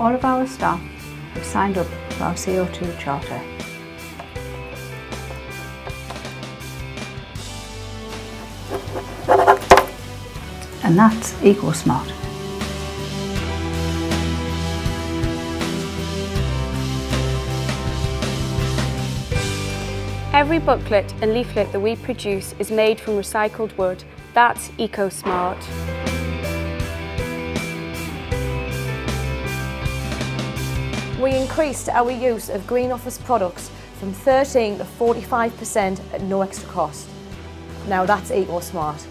all of our staff have signed up to our CO2 charter. And that's ecosmart. Every booklet and leaflet that we produce is made from recycled wood. That's ecosmart. We increased our use of green office products from 13 to 45% at no extra cost. Now that's ecosmart.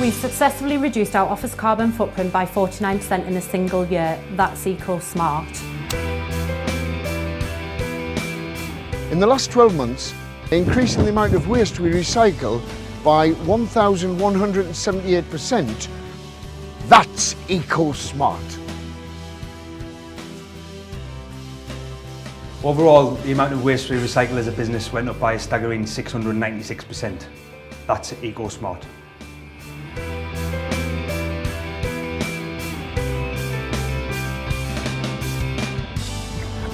We've successfully reduced our office carbon footprint by 49% in a single year. That's ecosmart. In the last 12 months, increasing the amount of waste we recycle by 1,178%. That's ecosmart. Overall, the amount of waste we recycle as a business went up by a staggering 696%. That's ecosmart.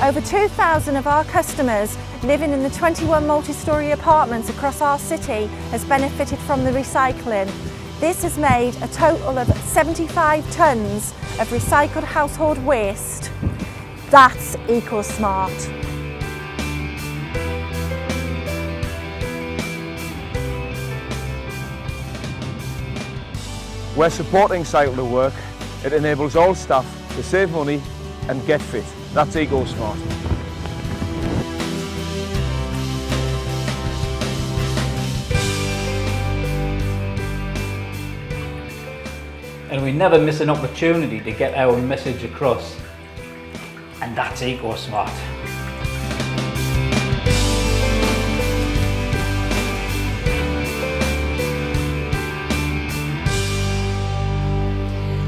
Over 2,000 of our customers living in the 21 multi-storey apartments across our city has benefited from the recycling. This has made a total of 75 tonnes of recycled household waste. That's ecosmart. We're supporting Cycle to Work. It enables all staff to save money and get fit. That's ecosmart. And we never miss an opportunity to get our message across. And that's ecosmart.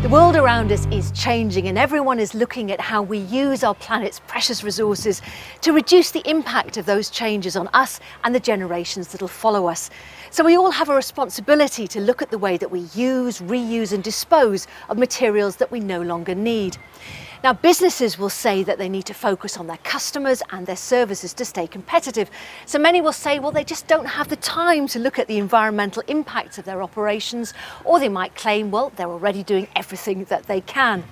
The world around us is changing and everyone is looking at how we use our planet's precious resources to reduce the impact of those changes on us and the generations that'll follow us. So we all have a responsibility to look at the way that we use, reuse and dispose of materials that we no longer need. Now, businesses will say that they need to focus on their customers and their services to stay competitive. So many will say, well, they just don't have the time to look at the environmental impacts of their operations, or they might claim, well, they're already doing everything that they can.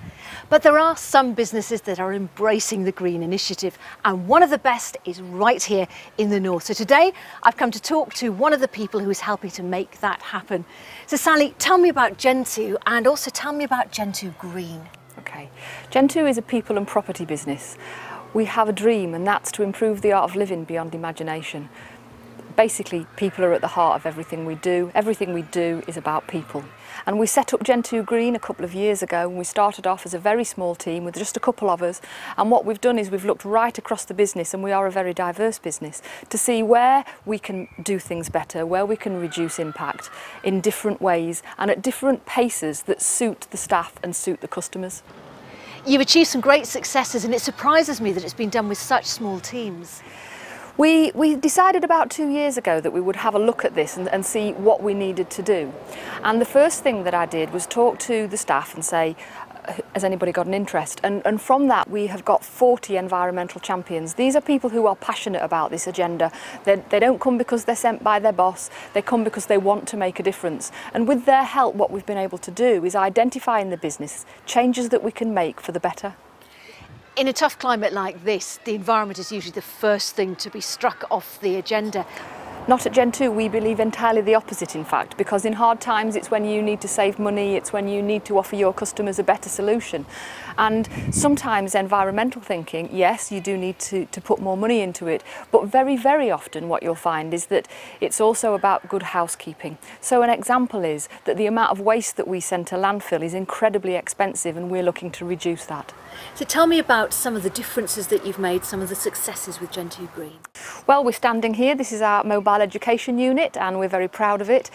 But there are some businesses that are embracing the green initiative, and one of the best is right here in the north. So today I've come to talk to one of the people who is helping to make that happen. So Sally, tell me about Gen2 and also tell me about Gen2 Green. Okay, Gen2 is a people and property business. We have a dream, and that's to improve the art of living beyond imagination. Basically, people are at the heart of everything we do. Everything we do is about people. And we set up Gen2 Green a couple of years ago, and we started off as a very small team with just a couple of us. And what we've done is we've looked right across the business, and we are a very diverse business, to see where we can do things better, where we can reduce impact in different ways and at different paces that suit the staff and suit the customers. You've achieved some great successes, and it surprises me that it's been done with such small teams. We decided about 2 years ago that we would have a look at this and see what we needed to do. And the first thing that I did was talk to the staff and say, has anybody got an interest? And from that we have got 40 environmental champions. These are people who are passionate about this agenda. They don't come because they're sent by their boss, they come because they want to make a difference. And with their help, what we've been able to do is identify in the business changes that we can make for the better. In a tough climate like this, the environment is usually the first thing to be struck off the agenda. Not at Gen2, we believe entirely the opposite, in fact, because in hard times it's when you need to save money, it's when you need to offer your customers a better solution. And sometimes environmental thinking, yes, you do need to put more money into it, but very, very often what you'll find is that it's also about good housekeeping. So an example is that the amount of waste that we send to landfill is incredibly expensive, and we're looking to reduce that. So tell me about some of the differences that you've made, some of the successes with Gen2 Green. Well, we're standing here. This is our mobile education unit and we're very proud of it.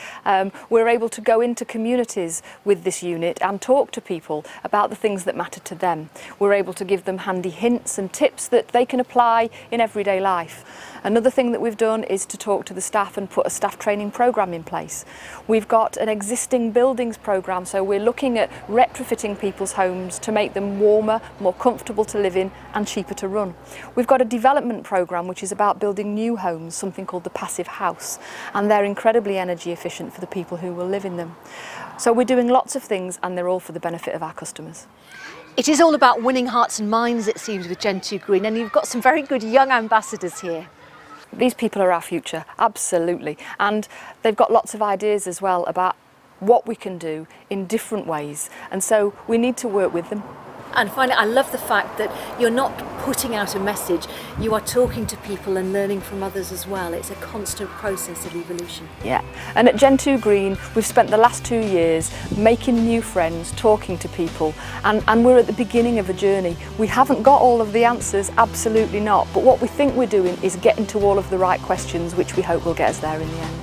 We're able to go into communities with this unit and talk to people about the things that matter to them. We're able to give them handy hints and tips that they can apply in everyday life. Another thing that we've done is to talk to the staff and put a staff training programme in place. We've got an existing buildings programme, so we're looking at retrofitting people's homes to make them warmer, more comfortable to live in and cheaper to run. We've got a development programme which is about building new homes, something called the passive house, and they're incredibly energy efficient for the people who will live in them. So we're doing lots of things and they're all for the benefit of our customers. It is all about winning hearts and minds, it seems, with Gen2 Green, and you've got some very good young ambassadors here. These people are our future, absolutely, and they've got lots of ideas as well about what we can do in different ways, and so we need to work with them. And finally, I love the fact that you're not putting out a message, you are talking to people and learning from others as well. It's a constant process of evolution. Yeah, and at Gen2 Green, we've spent the last 2 years making new friends, talking to people, and we're at the beginning of a journey. We haven't got all of the answers, absolutely not, but what we think we're doing is getting to all of the right questions, which we hope will get us there in the end.